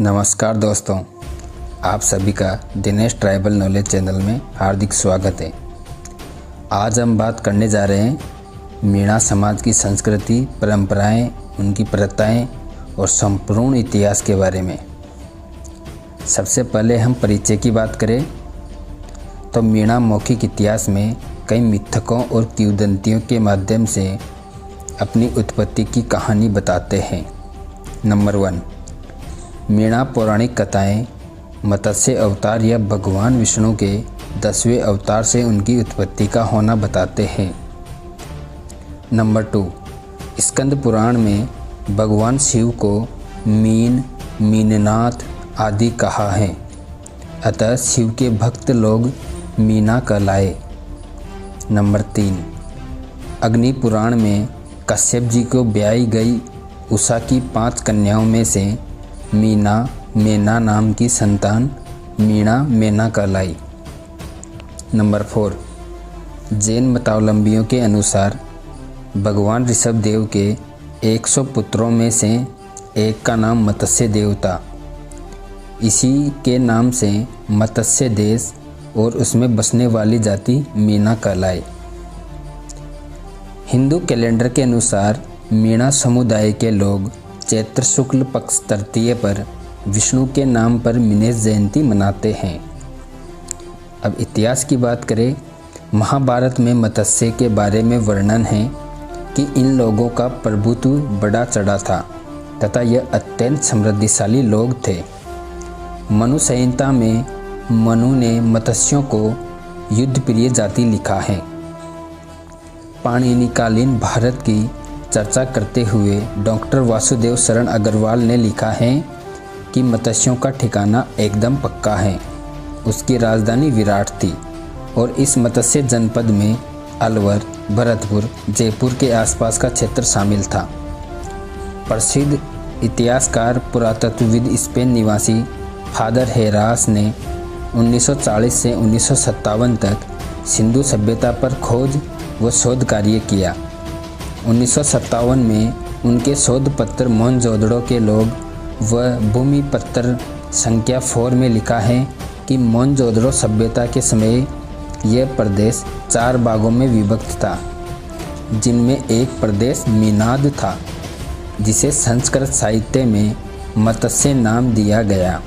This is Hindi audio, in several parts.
नमस्कार दोस्तों, आप सभी का दिनेश ट्राइबल नॉलेज चैनल में हार्दिक स्वागत है। आज हम बात करने जा रहे हैं मीणा समाज की संस्कृति, परंपराएं, उनकी प्रथाएं और संपूर्ण इतिहास के बारे में। सबसे पहले हम परिचय की बात करें तो मीणा मौखिक इतिहास में कई मिथकों और किंवदंतियों के माध्यम से अपनी उत्पत्ति की कहानी बताते हैं। नंबर 1, मीणा पौराणिक कथाएं मत्स्य अवतार या भगवान विष्णु के 10वें अवतार से उनकी उत्पत्ति का होना बताते हैं। नंबर 2, स्कंद पुराण में भगवान शिव को मीन, मीननाथ आदि कहा है, अतः शिव के भक्त लोग मीना कहलाए। नंबर 3, अग्नि पुराण में कश्यप जी को ब्याई गई उषा की 5 कन्याओं में से मीना मेना नाम की संतान मीणा मेना कहलाई। नंबर 4, जैन मतावलंबियों के अनुसार भगवान ऋषभ देव के 100 पुत्रों में से एक का नाम मत्स्य देव था। इसी के नाम से मत्स्य देश और उसमें बसने वाली जाति मीना कहलाई। हिंदू कैलेंडर के अनुसार मीणा समुदाय के लोग चैत्र शुक्ल पक्ष तृतीय पर विष्णु के नाम पर मीनेश जयंती मनाते हैं। अब इतिहास की बात करें, महाभारत में मत्स्य के बारे में वर्णन है कि इन लोगों का प्रभुत्व बड़ा चढ़ा था तथा यह अत्यंत समृद्धिशाली लोग थे। मनु संहिता में मनु ने मत्स्यों को युद्धप्रिय जाति लिखा है। पाणिनिकालीन भारत की चर्चा करते हुए डॉक्टर वासुदेव शरण अग्रवाल ने लिखा है कि मत्स्यों का ठिकाना एकदम पक्का है। उसकी राजधानी विराट थी और इस मत्स्य जनपद में अलवर, भरतपुर, जयपुर के आसपास का क्षेत्र शामिल था। प्रसिद्ध इतिहासकार पुरातत्वविद स्पेन निवासी फादर हेरास ने 1940 से 1957 तक सिंधु सभ्यता पर खोज व शोध कार्य किया। 1957 में उनके शोध पत्र मोहनजोदड़ो के लोग व भूमि पत्र संख्या 4 में लिखा है कि मोहनजोदड़ो सभ्यता के समय यह प्रदेश 4 भागों में विभक्त था, जिनमें एक प्रदेश मीनाद था, जिसे संस्कृत साहित्य में मत्स्य नाम दिया गया।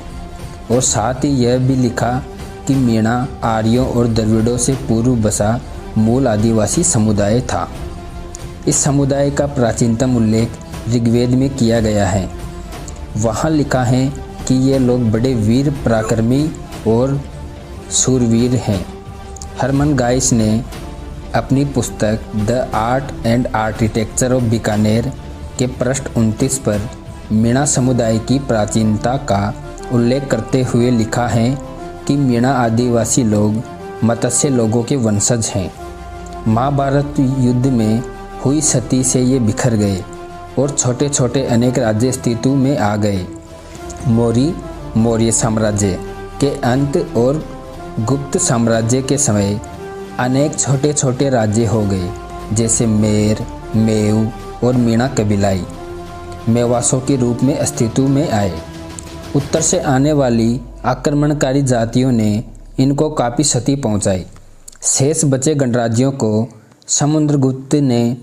और साथ ही यह भी लिखा कि मीणा आर्यों और द्रविड़ों से पूर्व बसा मूल आदिवासी समुदाय था। इस समुदाय का प्राचीनतम उल्लेख ऋग्वेद में किया गया है। वहाँ लिखा है कि ये लोग बड़े वीर, पराक्रमी और शूरवीर हैं। हरमन गाइस ने अपनी पुस्तक the art and architecture of Bikaner के पृष्ठ 29 पर मीणा समुदाय की प्राचीनता का उल्लेख करते हुए लिखा है कि मीणा आदिवासी लोग मत्स्य लोगों के वंशज हैं। महाभारत युद्ध में हुई सती से ये बिखर गए और छोटे छोटे अनेक राज्य अस्तित्व में आ गए। मौर्य साम्राज्य के अंत और गुप्त साम्राज्य के समय अनेक छोटे छोटे राज्य हो गए, जैसे मेर, मेव और मीणा कबीलाई मेवासों के रूप में अस्तित्व में आए। उत्तर से आने वाली आक्रमणकारी जातियों ने इनको काफ़ी क्षति पहुंचाई। शेष बचे गणराज्यों को समुद्रगुप्त ने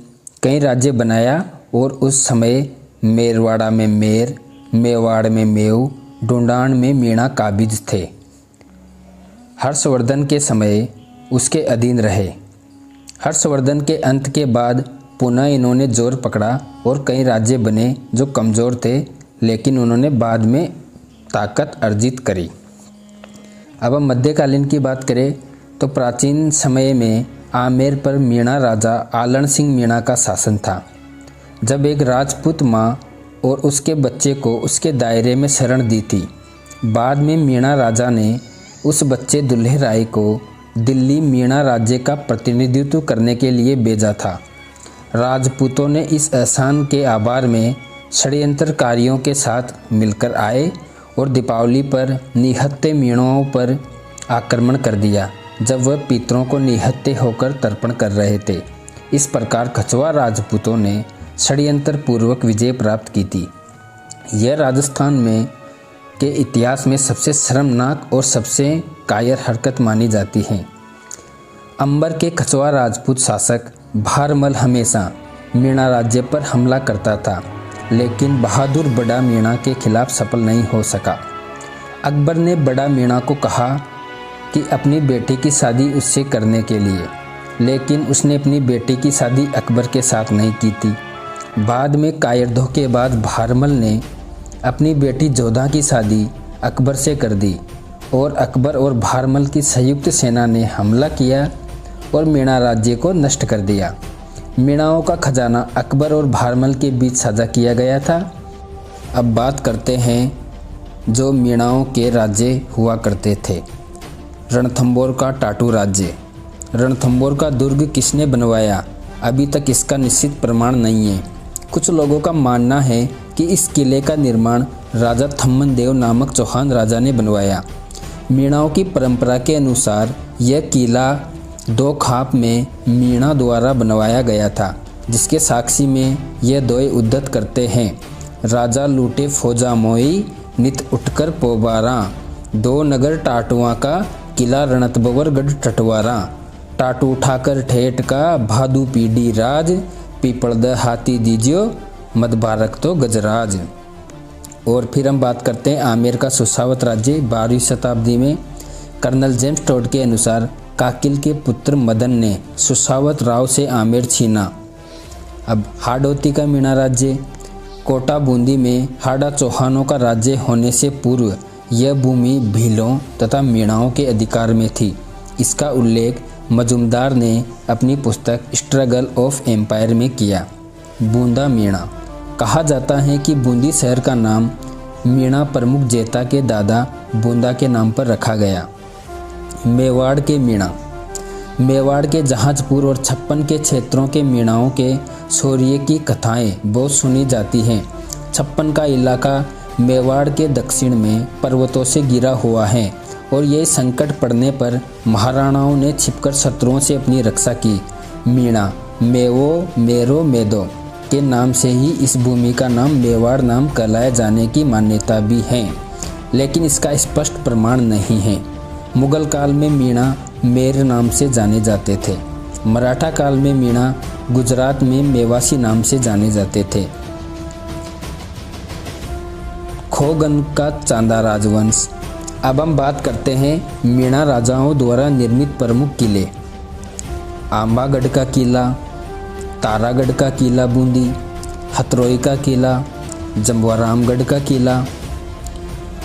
कई राज्य बनाया और उस समय मेरवाड़ा में मेर, मेवाड़ में मेव, डोंडाण में मीणा काबिज थे। हर्षवर्धन के समय उसके अधीन रहे। हर्षवर्धन के अंत के बाद पुनः इन्होंने जोर पकड़ा और कई राज्य बने जो कमज़ोर थे, लेकिन उन्होंने बाद में ताकत अर्जित करी। अब हम मध्यकालीन की बात करें तो प्राचीन समय में आमेर पर मीणा राजा आलन सिंह मीणा का शासन था। जब एक राजपूत माँ और उसके बच्चे को उसके दायरे में शरण दी थी। बाद में मीणा राजा ने उस बच्चे दुल्हे राय को दिल्ली मीणा राज्य का प्रतिनिधित्व करने के लिए भेजा था। राजपूतों ने इस एहसान के आभार में षड्यंत्रकारियों के साथ मिलकर आए और दीपावली पर निहत्थे मीणों पर आक्रमण कर दिया, जब वह पितरों को निहत्थे होकर तर्पण कर रहे थे। इस प्रकार कछवा राजपूतों ने षड्यंत्र पूर्वक विजय प्राप्त की थी। यह राजस्थान में के इतिहास में सबसे शर्मनाक और सबसे कायर हरकत मानी जाती है। अंबर के कछुआ राजपूत शासक भारमल हमेशा मीणा राज्य पर हमला करता था, लेकिन बहादुर बड़ा मीणा के खिलाफ सफल नहीं हो सका। अकबर ने बड़ा मीणा को कहा कि अपनी बेटी की शादी उससे करने के लिए, लेकिन उसने अपनी बेटी की शादी अकबर के साथ नहीं की थी। बाद में कायर धोखेबाज भारमल ने अपनी बेटी जोधा की शादी अकबर से कर दी और अकबर और भारमल की संयुक्त सेना ने हमला किया और मीणा राज्य को नष्ट कर दिया। मीणाओं का खजाना अकबर और भारमल के बीच साझा किया गया था। अब बात करते हैं जो मीणाओं के राज्य हुआ करते थे। रणथंभौर का टाटू राज्य। रणथंभौर का दुर्ग किसने बनवाया, अभी तक इसका निश्चित प्रमाण नहीं है। कुछ लोगों का मानना है कि इस किले का निर्माण राजा थम्मनदेव नामक चौहान राजा ने बनवाया। मीणाओं की परंपरा के अनुसार यह किला 2 खाप में मीणा द्वारा बनवाया गया था, जिसके साक्षी में यह दोए उद्धत करते हैं। राजा लूटे फौजा मोई नित उठकर पोबारा, 2 नगर टाटुआ का किला रणथंभौर गढ़ टटवारा। टाटू उठाकर ठेठ का भादू पीढ़ी राज, पीपलद हाथी दीजियो मद भारत तो गजराज। और फिर हम बात करते हैं आमेर का सुसावत राज्य। 12वीं शताब्दी में कर्नल जेम्स टोड के अनुसार काकिल के पुत्र मदन ने सुसावत राव से आमेर छीना। अब हाड़ौती का मीणा राज्य। कोटा बूंदी में हाड़ा चौहानों का राज्य होने से पूर्व यह भूमि भीलों तथा मीणाओं के अधिकार में थी। इसका उल्लेख मजुमदार ने अपनी पुस्तक स्ट्रगल ऑफ एम्पायर में किया। बूंदा मीणा। कहा जाता है कि बूंदी शहर का नाम मीणा प्रमुख जेता के दादा बूंदा के नाम पर रखा गया। मेवाड़ के मीणा। मेवाड़ के जहाजपुर और छप्पन के क्षेत्रों के मीणाओं के शौर्य की कथाएं बहुत सुनी जाती हैं। छप्पन का इलाका मेवाड़ के दक्षिण में पर्वतों से घिरा हुआ है और ये संकट पड़ने पर महाराणाओं ने छिपकर शत्रुओं से अपनी रक्षा की। मीणा मेवो मेरो मेदो के नाम से ही इस भूमि का नाम मेवाड़ नाम कहलाए जाने की मान्यता भी है, लेकिन इसका स्पष्ट प्रमाण नहीं है। मुगल काल में मीणा मेर नाम से जाने जाते थे। मराठा काल में मीणा गुजरात में मेवासी नाम से जाने जाते थे। खोगन का चांदा राजवंश। अब हम बात करते हैं मीणा राजाओं द्वारा निर्मित प्रमुख किले। आंबागढ़ का किला, तारागढ़ का किला बूंदी, हथरोई का किला, जमवारामगढ़ का किला।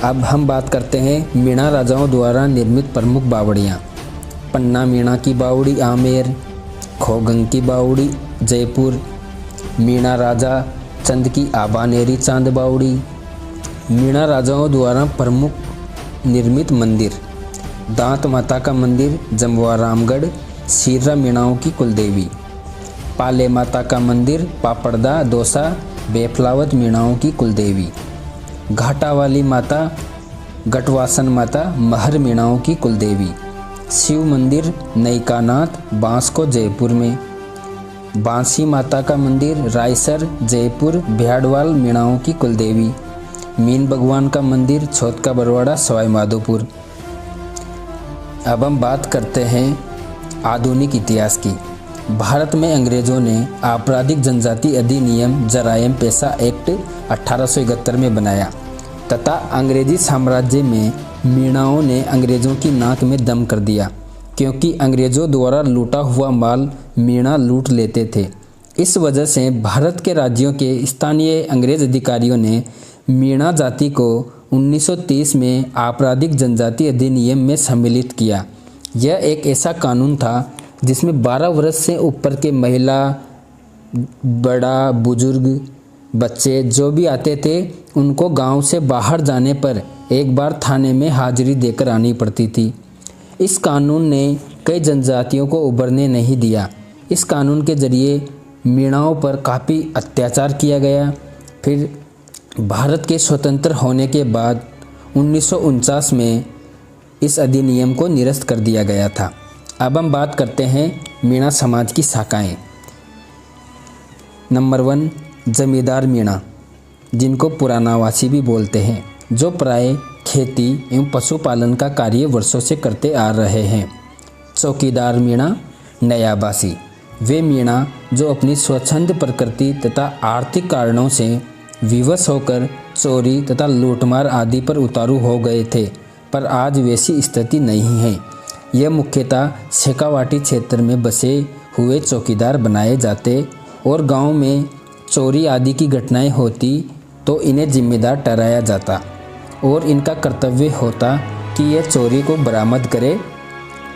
अब हम बात करते हैं मीणा राजाओं द्वारा निर्मित प्रमुख बावड़ियाँ। पन्ना मीणा की बावड़ी आमेर, खोगंग की बावड़ी जयपुर, मीणा राजा चंद की आबानेरी चांद बावड़ी। मीणा राजाओं द्वारा प्रमुख निर्मित मंदिर। दांत माता का मंदिर जमवारामगढ़, सीरा मीणाओं की कुलदेवी। पाले माता का मंदिर पापड़दा दौसा, बेफलावत मीणाओं की कुलदेवी। घाटा वाली माता गटवासन माता, महर मीणाओं की कुलदेवी। शिव मंदिर नईकानाथ, बांसको जयपुर में। बांसी माता का मंदिर रायसर जयपुर, बिहाड़वाल मीणाओं की कुलदेवी। मीन भगवान का मंदिर छोटका बरवाड़ा सवाई माधोपुर। अब हम बात करते हैं आधुनिक इतिहास की। भारत में अंग्रेज़ों ने आपराधिक जनजाति अधिनियम जरायम पेशा एक्ट 1871 में बनाया तथा अंग्रेजी साम्राज्य में मीणाओं ने अंग्रेज़ों की नाक में दम कर दिया, क्योंकि अंग्रेज़ों द्वारा लूटा हुआ माल मीणा लूट लेते थे। इस वजह से भारत के राज्यों के स्थानीय अंग्रेज अधिकारियों ने मीणा जाति को 1930 में आपराधिक जनजाति अधिनियम में सम्मिलित किया। यह एक ऐसा कानून था जिसमें 12 वर्ष से ऊपर के महिला, बड़ा बुजुर्ग, बच्चे जो भी आते थे उनको गांव से बाहर जाने पर एक बार थाने में हाजिरी देकर आनी पड़ती थी। इस कानून ने कई जनजातियों को उभरने नहीं दिया। इस कानून के जरिए मीणाओं पर काफ़ी अत्याचार किया गया। फिर भारत के स्वतंत्र होने के बाद 1949 में इस अधिनियम को निरस्त कर दिया गया था। अब हम बात करते हैं मीणा समाज की शाखाएं। नंबर 1 जमींदार मीणा, जिनको पुरानावासी भी बोलते हैं। जो प्राय खेती एवं पशुपालन का कार्य वर्षों से करते आ रहे हैं। चौकीदार मीणा नयाबासी, वे मीणा जो अपनी स्वच्छंद प्रकृति तथा आर्थिक कारणों से विवश होकर चोरी तथा लूटमार आदि पर उतारू हो गए थे, पर आज वैसी स्थिति नहीं है। यह मुख्यतः शेखावाटी क्षेत्र में बसे हुए चौकीदार बनाए जाते और गांव में चोरी आदि की घटनाएं होती तो इन्हें जिम्मेदार ठहराया जाता और इनका कर्तव्य होता कि यह चोरी को बरामद करे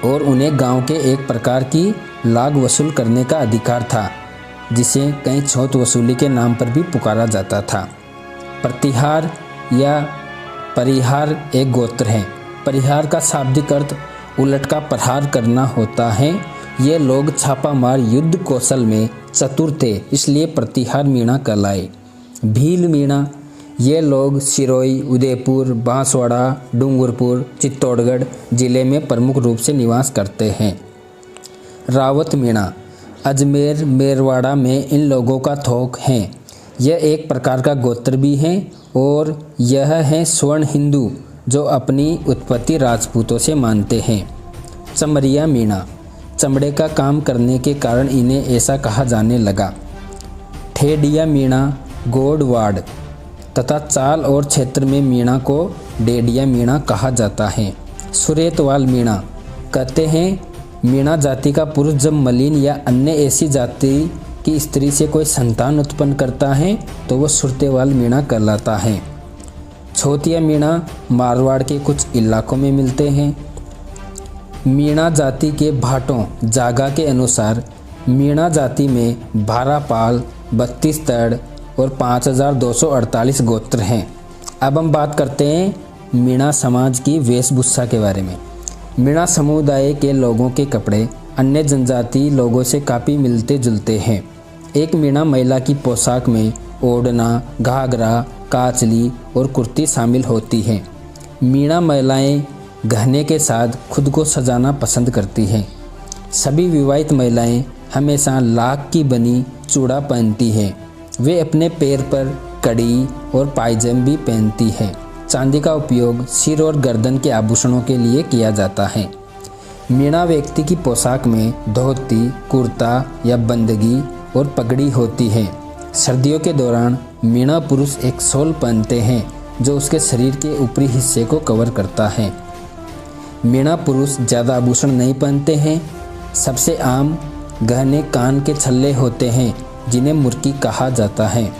और उन्हें गांव के एक प्रकार की लाग वसूल करने का अधिकार था, जिसे कहीं छौत वसूली के नाम पर भी पुकारा जाता था। प्रतिहार या परिहार एक गोत्र है। परिहार का शाब्दिक अर्थ उलट का प्रहार करना होता है। ये लोग छापामार युद्ध कौशल में चतुर थे, इसलिए प्रतिहार मीणा कहलाए। भील मीणा, ये लोग सिरोही, उदयपुर, बांसवाड़ा, डूंगरपुर, चित्तौड़गढ़ जिले में प्रमुख रूप से निवास करते हैं। रावत मीणा, अजमेर मेरवाड़ा में इन लोगों का थोक है। यह एक प्रकार का गोत्र भी है और यह है स्वर्ण हिंदू जो अपनी उत्पत्ति राजपूतों से मानते हैं। चमरिया मीणा, चमड़े का काम करने के कारण इन्हें ऐसा कहा जाने लगा। ठेडिया मीणा गोडवाड़ तथा चाल और क्षेत्र में मीणा को डेडिया मीणा कहा जाता है। सुरेतवाल मीणा, कहते हैं मीणा जाति का पुरुष जब मलिन या अन्य ऐसी जाति की स्त्री से कोई संतान उत्पन्न करता है तो वह सुरतेवाल मीणा कहलाता है। छोतिया मीणा मारवाड़ के कुछ इलाकों में मिलते हैं। मीणा जाति के भाटों जागा के अनुसार मीणा जाति में 12 पाल, 32 तड़ और 5248 गोत्र हैं। अब हम बात करते हैं मीणा समाज की वेशभूषा के बारे में। मीणा समुदाय के लोगों के कपड़े अन्य जनजाति लोगों से काफ़ी मिलते जुलते हैं। एक मीणा महिला की पोशाक में ओढ़ना, घाघरा, काचली और कुर्ती शामिल होती हैं। मीणा महिलाएं गहने के साथ खुद को सजाना पसंद करती हैं। सभी विवाहित महिलाएं हमेशा लाख की बनी चूड़ा पहनती हैं। वे अपने पैर पर कड़ी और पायजम भी पहनती हैं। चांदी का उपयोग सिर और गर्दन के आभूषणों के लिए किया जाता है। मीणा व्यक्ति की पोशाक में धोती, कुर्ता या बंदगी और पगड़ी होती है। सर्दियों के दौरान मीणा पुरुष एक शॉल पहनते हैं जो उसके शरीर के ऊपरी हिस्से को कवर करता है। मीणा पुरुष ज़्यादा आभूषण नहीं पहनते हैं। सबसे आम गहने कान के छल्ले होते हैं जिन्हें मुर्की कहा जाता है।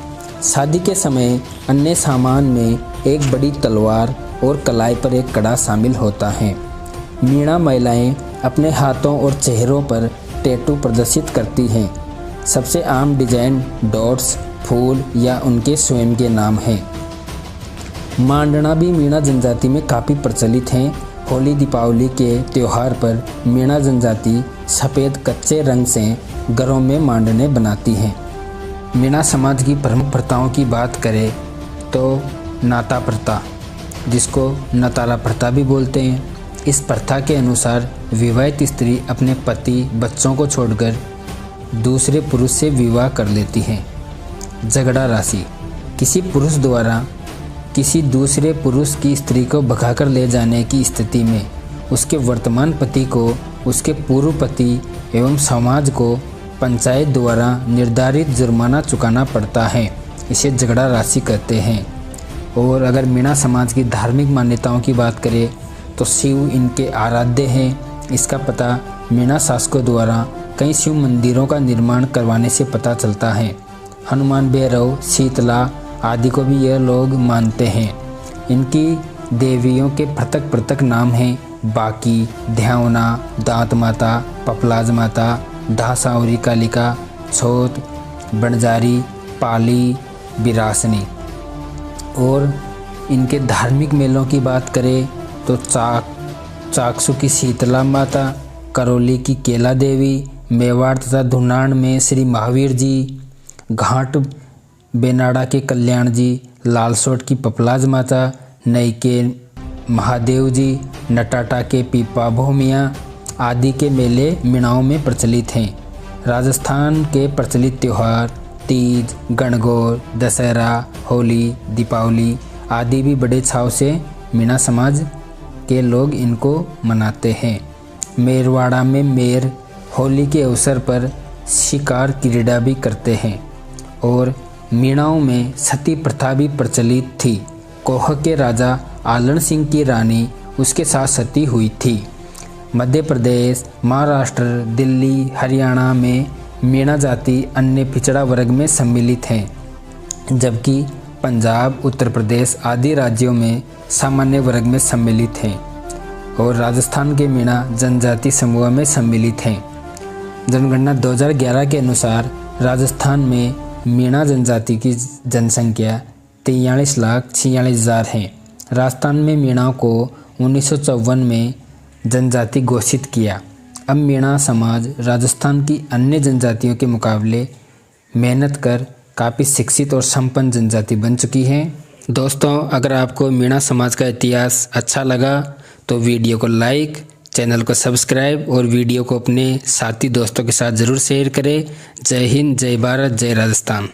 शादी के समय अन्य सामान में एक बड़ी तलवार और कलाई पर एक कड़ा शामिल होता है। मीणा महिलाएं अपने हाथों और चेहरों पर टैटू प्रदर्शित करती हैं। सबसे आम डिजाइन डॉट्स, फूल या उनके स्वयं के नाम हैं। मांडना भी मीणा जनजाति में काफ़ी प्रचलित हैं। होली दीपावली के त्यौहार पर मीणा जनजाति सफ़ेद कच्चे रंग से घरों में मांडने बनाती हैं। मीणा समाज की प्रमुख प्रथाओं की बात करें तो नाता प्रथा, जिसको नताला प्रथा भी बोलते हैं। इस प्रथा के अनुसार विवाहित स्त्री अपने पति बच्चों को छोड़कर दूसरे पुरुष से विवाह कर लेती हैं। झगड़ा राशि, किसी पुरुष द्वारा किसी दूसरे पुरुष की स्त्री को भगाकर ले जाने की स्थिति में उसके वर्तमान पति को उसके पूर्व पति एवं समाज को पंचायत द्वारा निर्धारित जुर्माना चुकाना पड़ता है। इसे झगड़ा राशि कहते हैं। और अगर मीणा समाज की धार्मिक मान्यताओं की बात करें तो शिव इनके आराध्य हैं। इसका पता मीणा शासकों द्वारा कई शिव मंदिरों का निर्माण करवाने से पता चलता है। हनुमान भैरव, शीतला आदि को भी यह लोग मानते हैं। इनकी देवियों के पृथक पृथक नाम हैं बाकी, ध्यावना, दांत माता, पपलाज माता, धासावरी कालिका, छोत, बंजारी, पाली, बिरासनी। और इनके धार्मिक मेलों की बात करें तो चाकसू की शीतला माता, करौली की केला देवी, मेवाड़ तथा धुनान में श्री महावीर जी, घाट बेनाड़ा के कल्याण जी, लालसोट की पपलाज माता, नई के महादेव जी, नटाटा के पीपा भूमिया आदि के मेले मीणाओं में प्रचलित हैं। राजस्थान के प्रचलित त्यौहार तीज, गणगौर, दशहरा, होली, दीपावली आदि भी बड़े छाव से मीणा समाज के लोग इनको मनाते हैं। मेरवाड़ा में मेर होली के अवसर पर शिकार क्रीड़ा भी करते हैं और मीणाओं में सती प्रथा भी प्रचलित थी। कोह के राजा आलन सिंह की रानी उसके साथ सती हुई थी। मध्य प्रदेश, महाराष्ट्र, दिल्ली, हरियाणा में मीणा जाति अन्य पिछड़ा वर्ग में सम्मिलित हैं, जबकि पंजाब, उत्तर प्रदेश आदि राज्यों में सामान्य वर्ग में सम्मिलित हैं और राजस्थान के मीणा जनजाति समूह में सम्मिलित हैं। जनगणना 2011 के अनुसार राजस्थान में मीणा जनजाति की जनसंख्या 43,46,000 है। राजस्थान में मीणाओं को 1954 में जनजाति घोषित किया। अब मीणा समाज राजस्थान की अन्य जनजातियों के मुकाबले मेहनत कर काफ़ी शिक्षित और संपन्न जनजाति बन चुकी है। दोस्तों, अगर आपको मीणा समाज का इतिहास अच्छा लगा तो वीडियो को लाइक, चैनल को सब्सक्राइब और वीडियो को अपने साथी दोस्तों के साथ ज़रूर शेयर करें। जय हिंद, जय भारत, जय राजस्थान।